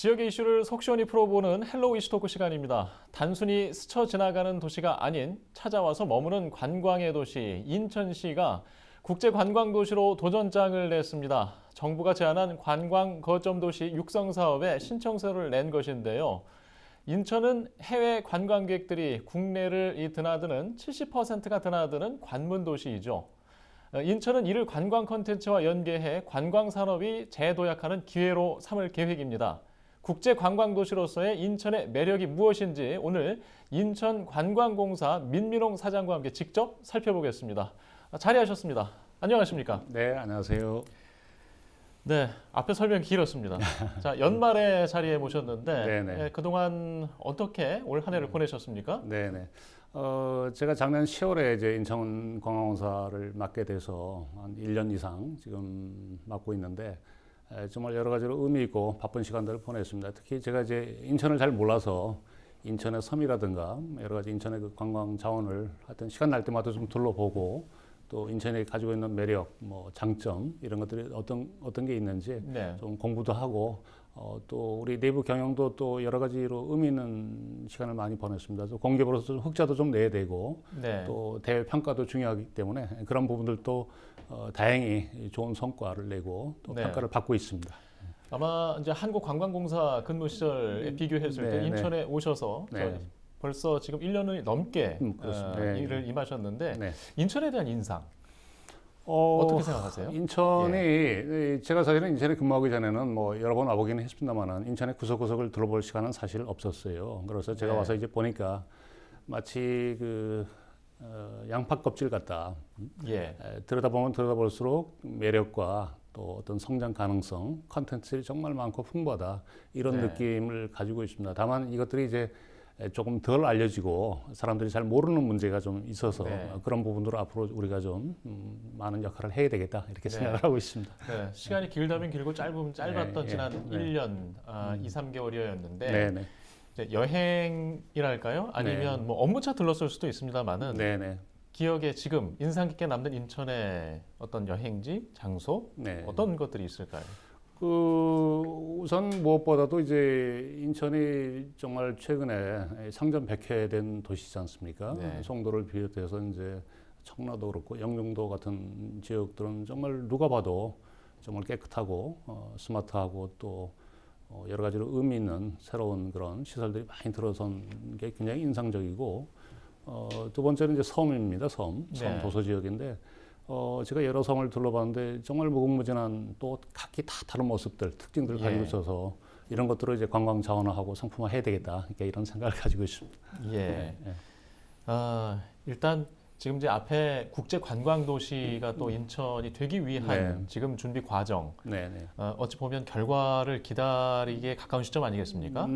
지역의 이슈를 속 시원히 풀어보는 헬로우 이슈 토크 시간입니다. 단순히 스쳐 지나가는 도시가 아닌 찾아와서 머무는 관광의 도시 인천시가 국제관광도시로 도전장을 냈습니다. 정부가 제안한 관광 거점 도시 육성 사업에 신청서를 낸 것인데요. 인천은 해외 관광객들이 국내를 드나드는 70%가 드나드는 관문 도시이죠. 인천은 이를 관광 콘텐츠와 연계해 관광 산업이 재도약하는 기회로 삼을 계획입니다. 국제관광도시로서의 인천의 매력이 무엇인지 오늘 인천관광공사 민민홍 사장과 함께 직접 살펴보겠습니다. 자리하셨습니다. 안녕하십니까? 네, 안녕하세요. 네, 앞에 설명이 길었습니다. 자, 연말에 자리에 모셨는데 그동안 어떻게 올 한 해를 보내셨습니까? 네네. 제가 작년 10월에 이제 인천관광공사를 맡게 돼서 한 1년 이상 지금 맡고 있는데 정말 여러 가지로 의미 있고 바쁜 시간들을 보냈습니다. 특히 제가 이제 인천을 잘 몰라서 인천의 섬이라든가 여러 가지 인천의 그 관광 자원을 하여튼 시간 날 때마다 좀 둘러보고 또 인천이 가지고 있는 매력, 뭐 장점 이런 것들이 어떤 게 있는지 좀 공부도 하고 또 우리 내부 경영도 또 여러 가지로 의미 있는 시간을 많이 보냈습니다. 또 공기업으로서 흑자도 좀 내야 되고 또 대외 평가도 중요하기 때문에 그런 부분들도 다행히 좋은 성과를 내고 또 평가를 받고 있습니다. 아마 이제 한국관광공사 근무 시절에 비교했을 때 인천에 오셔서 벌써 지금 1년이 넘게 일을 임하셨는데 인천에 대한 인상 어떻게 생각하세요? 인천이 제가 사실은 인천에 근무하기 전에는 뭐 여러 번 와보기는 했습니다만은 인천의 구석구석을 둘러볼 시간은 사실 없었어요. 그래서 제가 와서 이제 보니까 마치 그 양파 껍질 같다. 들여다보면 들여다볼수록 매력과 또 어떤 성장 가능성, 컨텐츠들이 정말 많고 풍부하다. 이런 느낌을 가지고 있습니다. 다만 이것들이 이제 조금 덜 알려지고 사람들이 잘 모르는 문제가 좀 있어서 그런 부분으로 앞으로 우리가 좀 많은 역할을 해야 되겠다 이렇게 생각을 하고 있습니다. 시간이 길다면 길고 짧으면 짧았던 지난 1년, 2, 3개월이었는데 이제 여행이랄까요? 아니면 뭐 업무차 들렀을 수도 있습니다만은 기억에 지금 인상 깊게 남는 인천의 어떤 여행지, 장소 어떤 것들이 있을까요? 우선 무엇보다도 이제 인천이 정말 최근에 상점 백회된 도시지 않습니까? 송도를 비롯해서 이제 청라도 그렇고 영종도 같은 지역들은 정말 누가 봐도 정말 깨끗하고 스마트하고 또 여러 가지로 의미 있는 새로운 그런 시설들이 많이 들어선 게 굉장히 인상적이고 두 번째는 이제 섬입니다. 섬 도서 지역인데 제가 여러 섬을 둘러봤는데 정말 무궁무진한 또 각기 다 다른 모습들, 특징들을 가지고 있어서 이런 것들을 이제 관광 자원화하고 상품화해야 되겠다. 그러니까 이런 생각을 가지고 있습니다. 일단 지금 이제 앞에 국제 관광 도시가 또 인천이 되기 위한 지금 준비 과정, 어찌 보면 결과를 기다리기에 가까운 시점 아니겠습니까?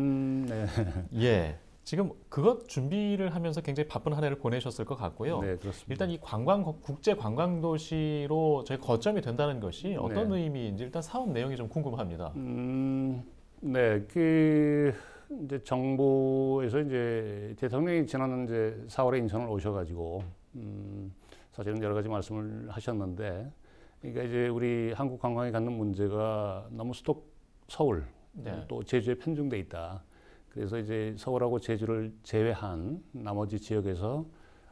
지금 그것 준비를 하면서 굉장히 바쁜 한 해를 보내셨을 것 같고요. 일단 이 국제 관광 도시로 저희 거점이 된다는 것이 어떤 의미인지 일단 사업 내용이 좀 궁금합니다. 이제 정부에서 이제 대통령이 지난 이제 4월에 인천을 오셔가지고 사실은 여러 가지 말씀을 하셨는데, 그러니까 이제 우리 한국 관광이 갖는 문제가 너무 수도 서울 또 제주에 편중돼 있다. 그래서 이제 서울하고 제주를 제외한 나머지 지역에서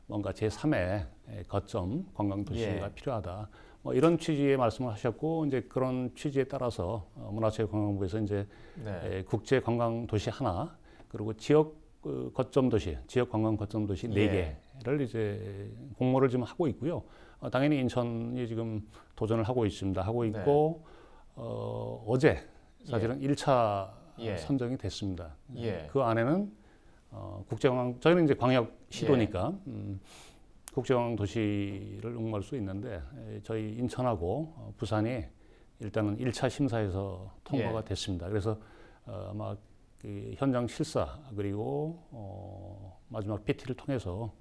뭔가 제3의 거점 관광도시가 필요하다. 뭐 이런 취지의 말씀을 하셨고, 이제 그런 취지에 따라서 문화체육관광부에서 이제 국제 관광도시 하나, 그리고 지역 거점 도시, 지역 관광 거점 도시 4개를 이제 공모를 지금 하고 있고요. 당연히 인천이 지금 도전을 하고 있습니다. 하고 있고 어제 사실은 1차 선정이 됐습니다. 그 안에는 국제관광, 저희는 이제 광역 시도니까 국제관광 도시를 응모할 수 있는데 저희 인천하고 부산이 일단은 1차 심사에서 통과가 됐습니다. 그래서 아마 그 현장 실사 그리고 마지막 PT를 통해서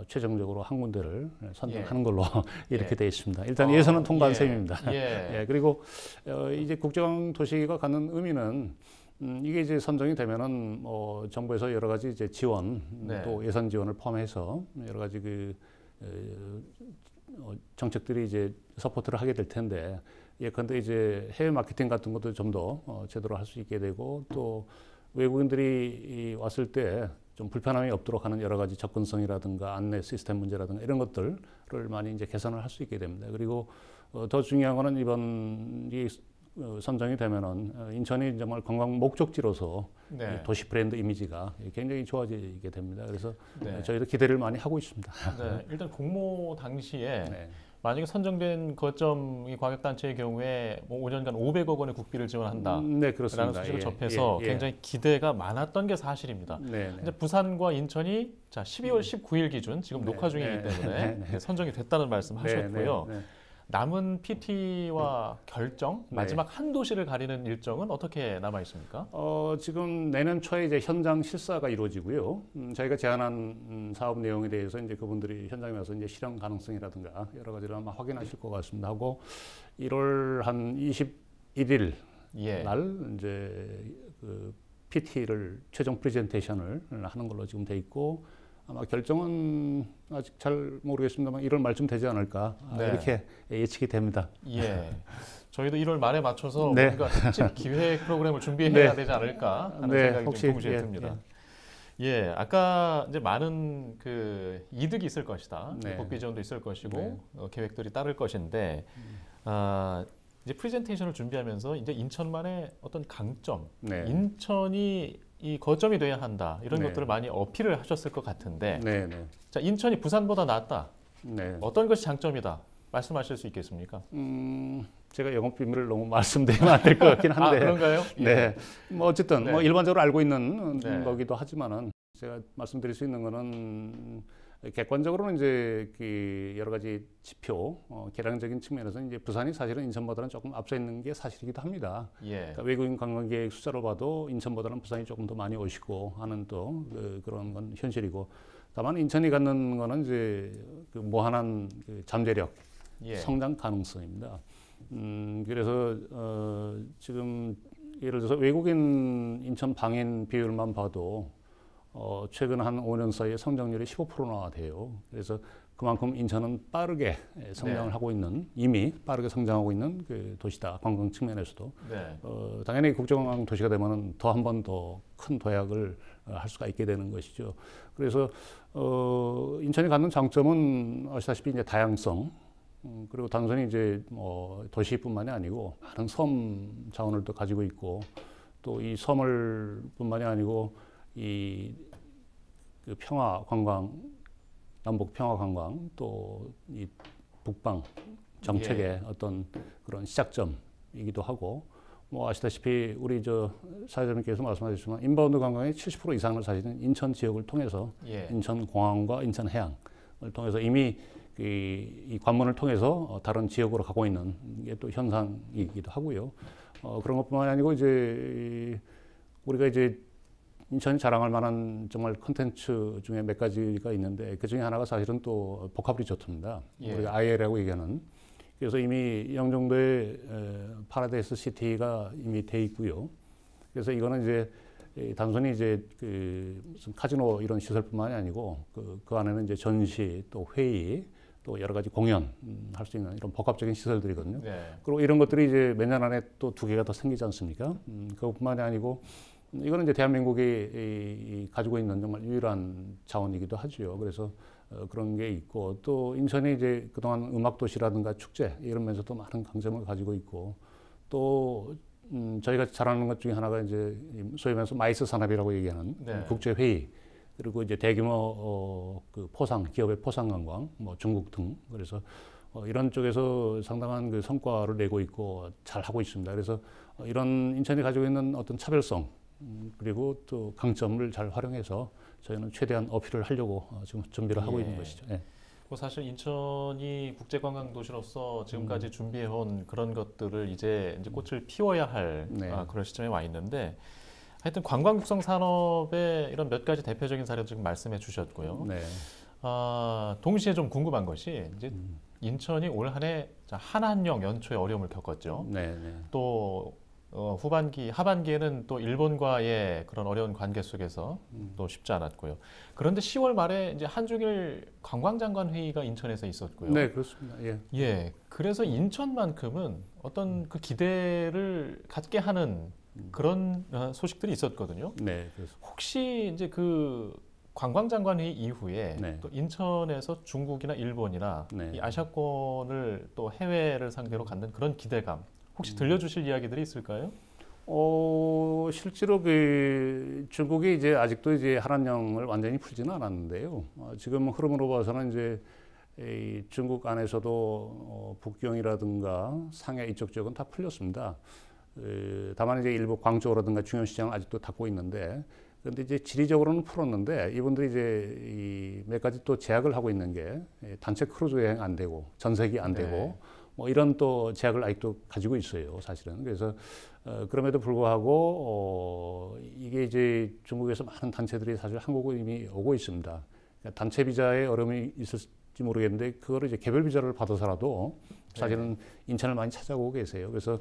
최종적으로 한 군데를 선정하는 걸로 이렇게 되어 있습니다. 일단 예선은 통과한 셈입니다. 그리고 이제 국제관광 도시가 갖는 의미는 이게 이제 선정이 되면은 정부에서 여러 가지 이제 지원, 또 예산 지원을 포함해서 여러 가지 그 정책들이 이제 서포트를 하게 될 텐데, 예컨대 이제 해외 마케팅 같은 것도 좀 더 제대로 할 수 있게 되고 또 외국인들이 왔을 때 좀 불편함이 없도록 하는 여러 가지 접근성이라든가 안내 시스템 문제라든가 이런 것들을 많이 이제 개선을 할 수 있게 됩니다. 그리고 더 중요한 거는 이번 이 선정이 되면은 인천이 정말 관광 목적지로서 네. 도시 브랜드 이미지가 굉장히 좋아지게 됩니다. 그래서 네. 저희도 기대를 많이 하고 있습니다. 네. 일단 공모 당시에 네. 만약에 선정된 거점이 과격단체의 경우에 뭐 5년간 500억 원의 국비를 지원한다. 네, 그렇습니다. 라는 소식을 접해서 굉장히 기대가 많았던 게 사실입니다. 네, 근데 부산과 인천이 자 12월 19일 기준 지금 녹화 중이기 때문에 선정이 됐다는 말씀하셨고요. 남은 PT와 결정 마지막 한 도시를 가리는 일정은 어떻게 남아 있습니까? 지금 내년 초에 이제 현장 실사가 이루어지고요. 저희가 제안한 사업 내용에 대해서 이제 그분들이 현장에 와서 이제 실현 가능성이라든가 여러 가지를 아마 확인하실 것 같습니다. 하고 1월 한 21일 날 이제 그 PT를 최종 프레젠테이션을 하는 걸로 지금 돼 있고. 아마 결정은 아직 잘 모르겠습니다만 1월 말쯤 되지 않을까 이렇게 예측이 됩니다. 예, 저희도 1월 말에 맞춰서 뭔가 특집 기획 프로그램을 준비해야 되지 않을까 하는 생각이 혹시, 좀 동시에 듭니다. 예, 아까 이제 많은 그 이득이 있을 것이다, 국비 지원도 있을 것이고 계획들이 따를 것인데 이제 프레젠테이션을 준비하면서 이제 인천만의 어떤 강점, 인천이 이 거점이 돼야 한다 이런 것들을 많이 어필을 하셨을 것 같은데 자 인천이 부산보다 낫다 어떤 것이 장점이다 말씀하실 수 있겠습니까? 제가 영업 비밀을 너무 말씀드리면 안 될 것 같긴 한데 그런가요? 네, 뭐 어쨌든 뭐 일반적으로 알고 있는 거기도 하지만은 제가 말씀드릴 수 있는 거는 객관적으로는 이제 그 여러 가지 지표, 계량적인 측면에서 이제 부산이 사실은 인천보다는 조금 앞서 있는 게 사실이기도 합니다. 그러니까 외국인 관광객 숫자로 봐도 인천보다는 부산이 조금 더 많이 오시고 하는 또 그런 건 현실이고, 다만 인천이 갖는 거는 이제 그 무한한 그 잠재력, 성장 가능성입니다. 그래서 지금 예를 들어서 외국인 인천 방인 비율만 봐도 최근 한 5년 사이에 성장률이 15%나 돼요. 그래서 그만큼 인천은 빠르게 성장을 하고 있는, 이미 빠르게 성장하고 있는 그 도시다. 관광 측면에서도. 당연히 국제관광 도시가 되면 더 한 번 더 큰 도약을 할 수가 있게 되는 것이죠. 그래서 인천이 갖는 장점은 아시다시피 이제 다양성, 그리고 단순히 이제 뭐 도시뿐만이 아니고 많은 섬 자원을 또 가지고 있고, 또 이 섬을 뿐만이 아니고 그 평화 관광, 남북 평화 관광, 또 이 북방 정책의 어떤 그런 시작점이기도 하고, 뭐 아시다시피 우리 저 사회자님께서 말씀하셨지만 인바운드 관광의 70% 이상을 사실은 인천 지역을 통해서 인천 공항과 인천 해양을 통해서 이미 이 관문을 통해서 다른 지역으로 가고 있는 게 또 현상이기도 하고요. 그런 것뿐만이 아니고 이제 우리가 이제 인천이 자랑할 만한 정말 콘텐츠 중에 몇 가지가 있는데 그 중에 하나가 사실은 또 복합 리조트입니다. 우리가 IL이라고 얘기하는. 그래서 이미 영종도에 파라다이스 시티가 이미 돼 있고요. 그래서 이거는 이제 단순히 이제 그 무슨 카지노 이런 시설뿐만이 아니고 그 안에는 이제 전시 또 회의 또 여러 가지 공연 할 수 있는 이런 복합적인 시설들이거든요. 그리고 이런 것들이 이제 몇 년 안에 또 2개가 더 생기지 않습니까? 그것뿐만이 아니고 이거는 이제 대한민국이 가지고 있는 정말 유일한 자원이기도 하죠. 그래서 그런 게 있고, 또 인천이 이제 그동안 음악 도시라든가 축제 이런 면에서도 많은 강점을 가지고 있고, 또 저희가 잘하는 것 중에 하나가 이제 소위 말해서 마이스 산업이라고 얘기하는 국제 회의, 그리고 이제 대규모 그 포상, 기업의 포상 관광, 뭐 중국 등, 그래서 이런 쪽에서 상당한 그 성과를 내고 있고 잘 하고 있습니다. 그래서 이런 인천이 가지고 있는 어떤 차별성, 그리고 또 강점을 잘 활용해서 저희는 최대한 어필을 하려고 지금 준비를 하고 있는 것이죠. 사실 인천이 국제관광도시로서 지금까지 준비해온 그런 것들을 이제 꽃을 피워야 할 그런 시점에 와 있는데, 하여튼 관광 육성 산업의 이런 몇 가지 대표적인 사례도 지금 말씀해 주셨고요. 동시에 좀 궁금한 것이 이제 인천이 올 한해 한한령 연초에 어려움을 겪었죠. 또 후반기, 하반기에는 또 일본과의 그런 어려운 관계 속에서 또 쉽지 않았고요. 그런데 10월 말에 이제 한중일 관광장관 회의가 인천에서 있었고요. 네, 그렇습니다. 예. 예, 그래서 인천만큼은 어떤 그 기대를 갖게 하는 그런 소식들이 있었거든요. 네, 그렇습니다. 혹시 이제 그 관광장관 회의 이후에 네. 또 인천에서 중국이나 일본이나 네. 이 아시아권을 또 해외를 상대로 갖는 그런 기대감 혹시 들려주실 이야기들이 있을까요? 실제로 그 중국이 이제 아직도 이제 한한령을 완전히 풀지는 않았는데요. 지금 흐름으로 봐서는 이제 이 중국 안에서도 북경이라든가 상해 이쪽 지역은 다 풀렸습니다. 다만 이제 일부 광저우라든가 중요 시장을 아직도 닫고 있는데, 그런데 이제 지리적으로는 풀었는데 이분들이 이제 이 몇 가지 또 제약을 하고 있는 게 단체 크루즈 여행 안 되고 전세기 안 되고. 네. 뭐 이런 또 제약을 아직도 가지고 있어요, 사실은. 그래서 그럼에도 불구하고 이게 이제 중국에서 많은 단체들이 사실 한국에 이미 오고 있습니다. 그러니까 단체 비자에 어려움이 있을지 모르겠는데 그거를 이제 개별 비자를 받아서라도 사실은 인천을 많이 찾아오고 계세요. 그래서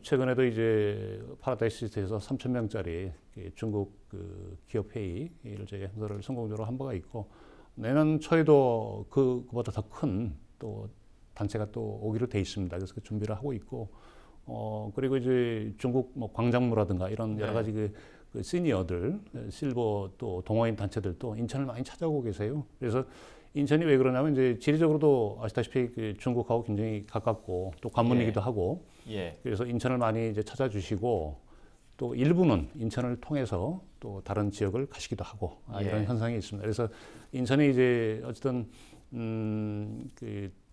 최근에도 이제 파라다이스에서 3,000명짜리 중국 그 기업 회의를 저희가 행사를 성공적으로 한 바가 있고, 내년 초에도 그보다 더 큰 또 단체가 또 오기로 돼 있습니다. 그래서 그 준비를 하고 있고, 그리고 이제 중국 뭐 광장무라든가 이런 여러 가지 그 시니어들, 실버 또 동호인 단체들도 인천을 많이 찾아오고 계세요. 그래서 인천이 왜 그러냐면 이제 지리적으로도 아시다시피 그 중국하고 굉장히 가깝고 또 관문이기도 하고, 그래서 인천을 많이 이제 찾아주시고 또 일부는 인천을 통해서 또 다른 지역을 가시기도 하고 이런 현상이 있습니다. 그래서 인천이 이제 어쨌든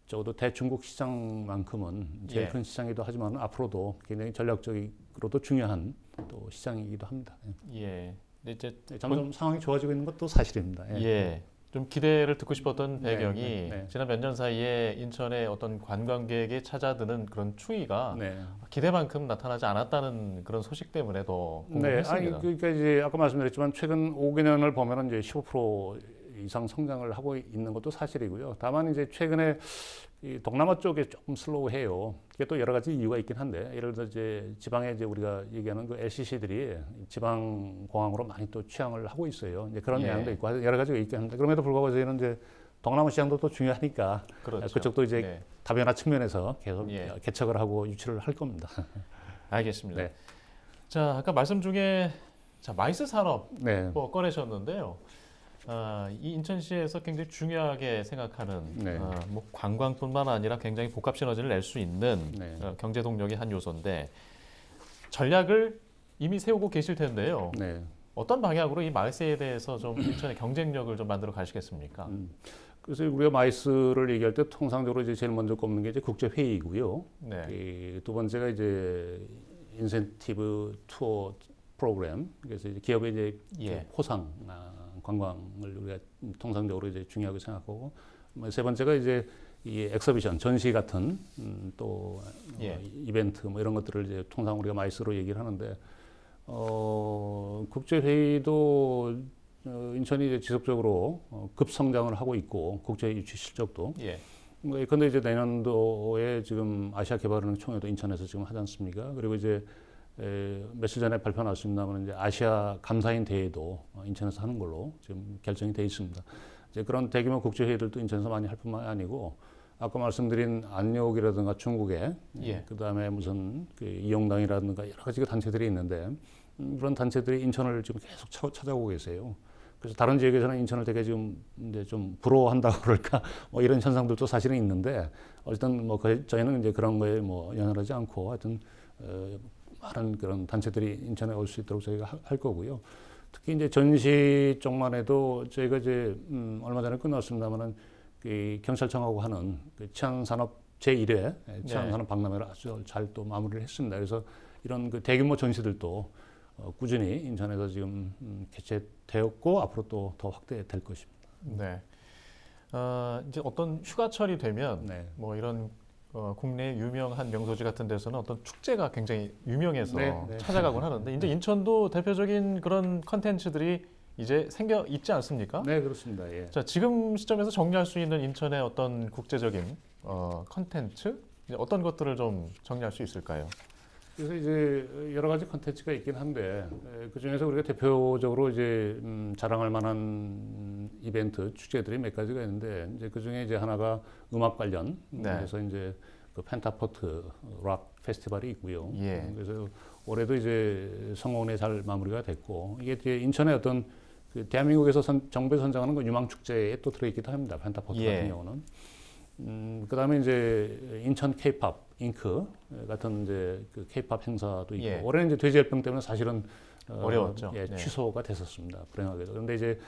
적어도 대중국 시장만큼은 제일 큰 시장이기도 하지만 앞으로도 굉장히 전략적으로도 중요한 또 시장이기도 합니다. 예. 근데 이제 점점 상황이 좋아지고 있는 것도 사실입니다. 좀 기대를 듣고 싶었던 배경이 네. 지난 몇 년 사이에 인천의 어떤 관광객에 찾아드는 그런 추이가 네. 기대만큼 나타나지 않았다는 그런 소식 때문에도 네. 궁금했습니다. 그러니까 이제 아까 말씀드렸지만 최근 5개년을 보면은 이제 15% 이상 성장을 하고 있는 것도 사실이고요. 다만 이제 최근에 이 동남아 쪽에 조금 슬로우해요. 그게 또 여러 가지 이유가 있긴 한데, 예를 들어 이제 지방에 이제 우리가 얘기하는 그 LCC들이 지방 공항으로 많이 또 취항을 하고 있어요. 이제 그런 영향도 있고 여러 가지가 있긴 한데, 그럼에도 불구하고 저희는 이제 동남아 시장도 또 중요하니까 그렇죠. 그쪽도 이제 다변화 측면에서 계속 개척을 하고 유치를 할 겁니다. 알겠습니다. 자, 아까 말씀 중에 마이스 산업 뭐 꺼내셨는데요. 이 인천시에서 굉장히 중요하게 생각하는 뭐 관광뿐만 아니라 굉장히 복합 시너지를 낼 수 있는 경제 동력의 한 요소인데 전략을 이미 세우고 계실 텐데요. 어떤 방향으로 이 마이스에 대해서 좀 인천의 경쟁력을 좀 만들어 가시겠습니까? 그래서 우리가 마이스를 얘기할 때 통상적으로 이제 제일 먼저 꼽는 게 이제 국제 회의이고요. 두 번째가 이제 인센티브 투어 프로그램. 그래서 이제 기업의 이제 포상 관광을 우리가 통상적으로 이제 중요하게 생각하고, 세 번째가 이제 이 엑서비션 전시 같은 또 이벤트 뭐 이런 것들을 이제 통상 우리가 마이스로 얘기를 하는데, 국제 회의도 인천이 이제 지속적으로 급성장을 하고 있고 국제 유치 실적도. 그런데 이제 내년도에 지금 아시아 개발은행 총회도 인천에서 지금 하지 않습니까? 그리고 이제 며칠 전에 발표 났습니다만 이제 아시아 감사인 대회도 인천에서 하는 걸로 지금 결정이 돼 있습니다. 이제 그런 대규모 국제 회의들도 인천에서 많이 할 뿐만 아니고, 아까 말씀드린 안녕이라든가 중국에 그다음에 무슨 그 이용당이라든가 여러 가지 단체들이 있는데, 그런 단체들이 인천을 지금 계속 찾아오고 계세요. 그래서 다른 지역에서는 인천을 되게 지금 이제 좀 부러워한다고 그럴까 뭐 이런 현상들도 사실은 있는데, 어쨌든 뭐 저희는 이제 그런 거에 뭐 연연하지 않고 하여튼 많은 그런 단체들이 인천에 올 수 있도록 저희가 할 거고요. 특히 이제 전시 쪽만 해도 저희가 이제 얼마 전에 끝났습니다만은 그 경찰청하고 하는 그 치안산업 제1회 치안산업 박람회를 아주 잘 또 마무리를 했습니다. 그래서 이런 그 대규모 전시들도 꾸준히 인천에서 지금 개최되었고 앞으로 또 더 확대될 것입니다. 이제 어떤 휴가철이 되면 뭐 이런 국내 유명한 명소지 같은 데서는 어떤 축제가 굉장히 유명해서 찾아가곤 하는데, 이제 인천도 대표적인 그런 컨텐츠들이 이제 생겨 있지 않습니까? 네, 그렇습니다. 자, 지금 시점에서 정리할 수 있는 인천의 어떤 국제적인 컨텐츠, 어떤 것들을 좀 정리할 수 있을까요? 그래서 이제 여러 가지 컨텐츠가 있긴 한데 그 중에서 우리가 대표적으로 이제 자랑할 만한 이벤트 축제들이 몇 가지가 있는데 이제 그 중에 이제 하나가 음악 관련 그래서 이제 그 펜타포트 락 페스티벌이 있고요. 그래서 올해도 이제 성공에 잘 마무리가 됐고 이게 이제 인천의 어떤 그 대한민국에서 정부에서 선정하는 그 유망 축제에 또 들어있기도 합니다. 펜타포트 같은 경우는. 그다음에 이제 인천 K-팝 잉크 같은 이제 그 K-팝 행사도 있고 올해는 이제 돼지열병 때문에 사실은 어려웠죠. 취소가 됐었습니다. 불행하게도. 그런데 이제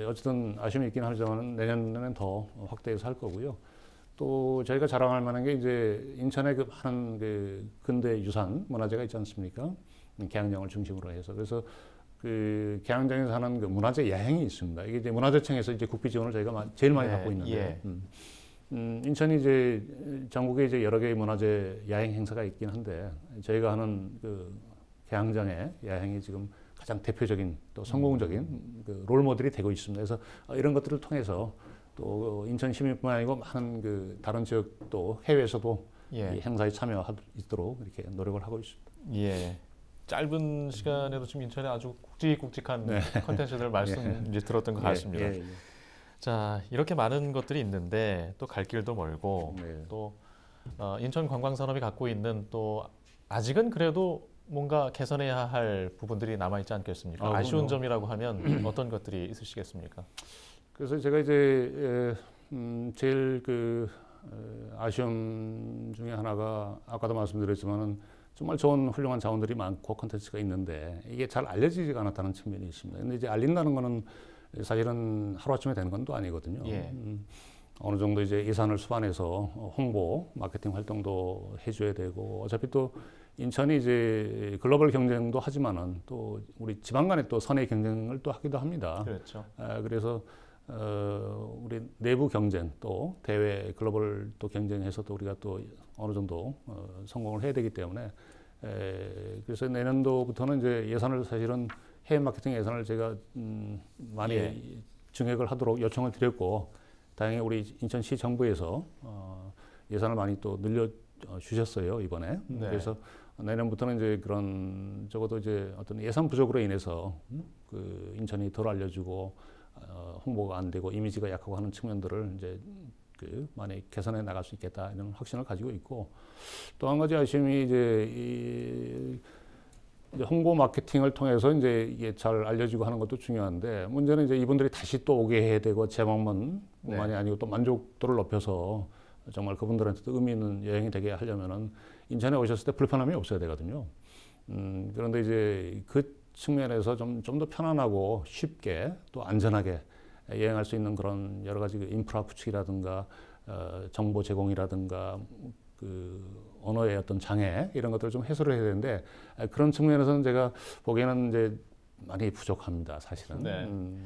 어쨌든 아쉬움이 있긴 하지만 내년에는 더 확대해서 할 거고요. 또 저희가 자랑할 만한 게 이제 인천에 그 많은 그 근대 유산 문화재가 있지 않습니까? 계양장을 중심으로 해서 그래서 그 계양장에서 하는 그 문화재 야행이 있습니다. 이게 이제 문화재청에서 이제 국비 지원을 저희가 제일 많이 받고 있는데. 인천이 이제 전국에 이제 여러 개의 문화재 야행 행사가 있긴 한데 저희가 하는 그 계양장의 야행이 지금 가장 대표적인 또 성공적인 그 롤 모델이 되고 있습니다. 그래서 이런 것들을 통해서 또 인천 시민뿐만 아니고 많은 그 다른 지역 또 해외에서도 이 행사에 참여할 수 있도록 이렇게 노력을 하고 있습니다. 짧은 시간에도 지금 인천에 아주 굵직굵직한 컨텐츠들 말씀 이제 들었던 것 같습니다. 자, 이렇게 많은 것들이 있는데 또 갈 길도 멀고 또 인천 관광산업이 갖고 있는 또 아직은 그래도 뭔가 개선해야 할 부분들이 남아있지 않겠습니까? 아쉬운 점이라고 하면 어떤 것들이 있으시겠습니까? 그래서 제가 이제 제일 그 아쉬움 중에 하나가 아까도 말씀드렸지만은 정말 좋은 훌륭한 자원들이 많고 콘텐츠가 있는데 이게 잘 알려지지가 않았다는 측면이 있습니다. 근데 이제 알린다는 거는 사실은 하루아침에 되는 건 또 아니거든요. 어느 정도 이제 예산을 수반해서 홍보, 마케팅 활동도 해줘야 되고 어차피 또 인천이 이제 글로벌 경쟁도 하지만은 또 우리 지방 간에 또 선의 경쟁을 또 하기도 합니다. 그렇죠. 그래서 우리 내부 경쟁 또 대외 글로벌 또 경쟁해서 또 우리가 또 어느 정도 성공을 해야 되기 때문에 그래서 내년도부터는 이제 예산을 사실은 해외 마케팅 예산을 제가 많이 증액을 하도록 요청을 드렸고 다행히 우리 인천시 정부에서 예산을 많이 또 늘려 주셨어요 이번에. 그래서 내년부터는 이제 그런 적어도 이제 어떤 예산 부족으로 인해서 그 인천이 덜 알려주고 홍보가 안 되고 이미지가 약하고 하는 측면들을 이제 그 많이 개선해 나갈 수 있겠다 이런 확신을 가지고 있고 또 한 가지 아쉬움이 이제 홍보 마케팅을 통해서 이제 이게 잘 알려지고 하는 것도 중요한데 문제는 이제 이분들이 다시 또 오게 해야 되고 제목만뿐만이 아니고 또 만족도를 높여서 정말 그분들한테도 의미 있는 여행이 되게 하려면은 인천에 오셨을 때 불편함이 없어야 되거든요. 그런데 이제 그 측면에서 좀 더 편안하고 쉽게 또 안전하게 여행할 수 있는 그런 여러 가지 그 인프라 구축이라든가 정보 제공이라든가 그 언어의 어떤 장애 이런 것들을 좀 해소를 해야 되는데 그런 측면에서는 제가 보기에는 이제 많이 부족합니다, 사실은.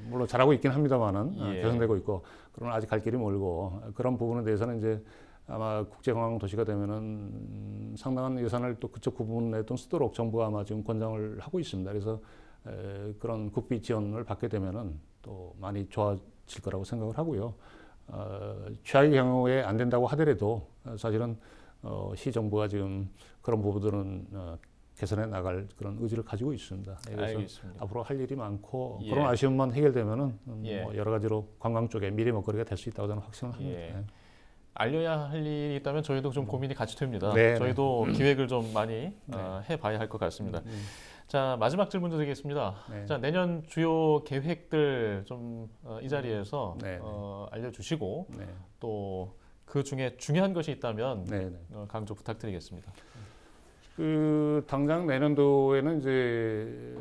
물론 잘하고 있긴 합니다만은 개선되고 있고 그러나 아직 갈 길이 멀고 그런 부분에 대해서는 이제 아마 국제관광 도시가 되면은 상당한 예산을 또 그쪽 부분에 또 쓰도록 정부가 아마 지금 권장을 하고 있습니다. 그래서 그런 국비 지원을 받게 되면은 또 많이 좋아질 거라고 생각을 하고요. 최악의 경우에 안 된다고 하더라도 사실은 시 정부가 지금 그런 부분들은 개선해 나갈 그런 의지를 가지고 있습니다. 그래서 알겠습니다. 앞으로 할 일이 많고 그런 아쉬움만 해결되면은 뭐 여러 가지로 관광 쪽에 미래 먹거리가 될 수 있다고 저는 확신을 합니다. 알려야 할 일이 있다면 저희도 좀 고민이 같이 됩니다. 네, 저희도 기획을 좀 많이 해봐야 할 것 같습니다. 자, 마지막 질문 드리겠습니다. 자, 내년 주요 계획들 좀 이 자리에서 알려주시고 또 그 중에 중요한 것이 있다면 강조 부탁드리겠습니다. 그 당장 내년도에는 이제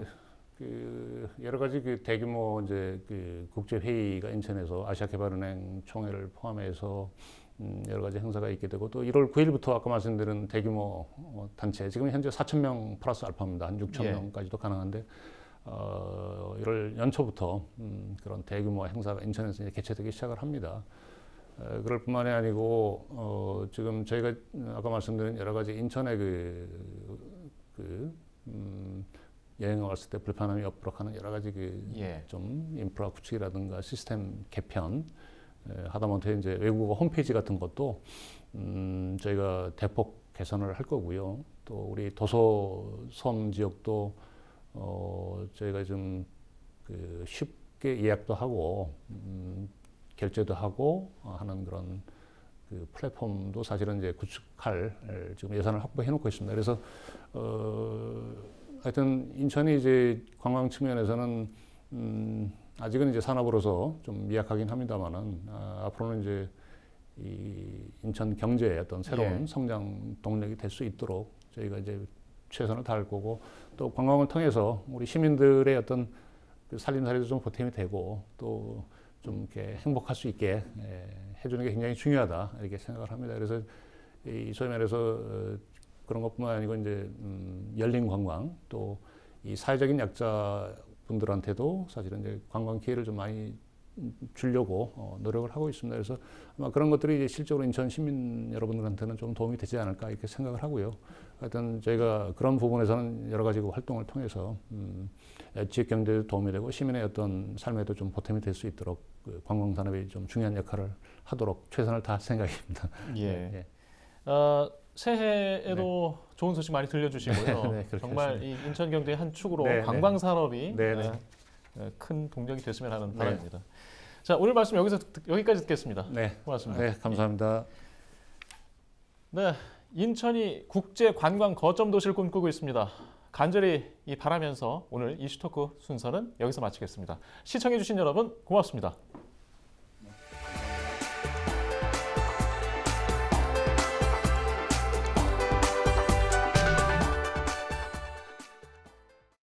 그 여러 가지 그 대규모 이제 그 국제 회의가 인천에서 아시아개발은행 총회를 포함해서 여러 가지 행사가 있게 되고 또 1월 9일부터 아까 말씀드린 대규모 단체 지금 현재 4,000명 플러스 알파입니다. 한 6,000명까지도 가능한데 1월 연초부터 그런 대규모 행사가 인천에서 이제 개최되기 시작을 합니다. 그럴 뿐만이 아니고 지금 저희가 아까 말씀드린 여러 가지 인천의 여행을 왔을 때 불편함이 없도록 하는 여러 가지 좀 인프라 구축이라든가 시스템 개편 하다못해 이제 외국어 홈페이지 같은 것도 저희가 대폭 개선을 할 거고요. 또 우리 도서섬 지역도 저희가 좀 그 쉽게 예약도 하고 결제도 하고 하는 그런 그 플랫폼도 사실은 이제 구축할 지금 예산을 확보해 놓고 있습니다. 그래서 하여튼 인천이 이제 관광 측면에서는 아직은 이제 산업으로서 좀 미약하긴 합니다만은 앞으로는 이제 이 인천 경제의 어떤 새로운 성장 동력이 될 수 있도록 저희가 이제 최선을 다할 거고 또 관광을 통해서 우리 시민들의 어떤 그 살림살이도 좀 보탬이 되고 또 좀 이렇게 행복할 수 있게 해주는 게 굉장히 중요하다 이렇게 생각을 합니다. 그래서 이 소위 말해서 그런 것뿐만 아니고 이제 열린 관광 또 이 사회적인 약자 분들한테도 사실은 이제 관광 기회를 좀 많이 주려고 노력을 하고 있습니다. 그래서 아마 그런 것들이 이제 실제로 인천 시민 여러분들한테는 좀 도움이 되지 않을까 이렇게 생각을 하고요. 하여튼 저희가 그런 부분에서는 여러 가지 활동을 통해서 지역 경제에도 도움이 되고 시민의 어떤 삶에도 좀 보탬이 될 수 있도록 그 관광 산업이 좀 중요한 역할을 하도록 최선을 다할 생각입니다. 예. 새해에도 좋은 소식 많이 들려주시고요. 정말 이 인천 경제의 한 축으로 관광 산업이 큰 동력이 됐으면 하는 바람입니다. 자, 오늘 말씀 여기까지 듣겠습니다. 네, 고맙습니다. 네, 감사합니다. 네, 인천이 국제 관광 거점 도시를 꿈꾸고 있습니다. 간절히 바라면서 오늘 이슈토크 순서는 여기서 마치겠습니다. 시청해주신 여러분 고맙습니다.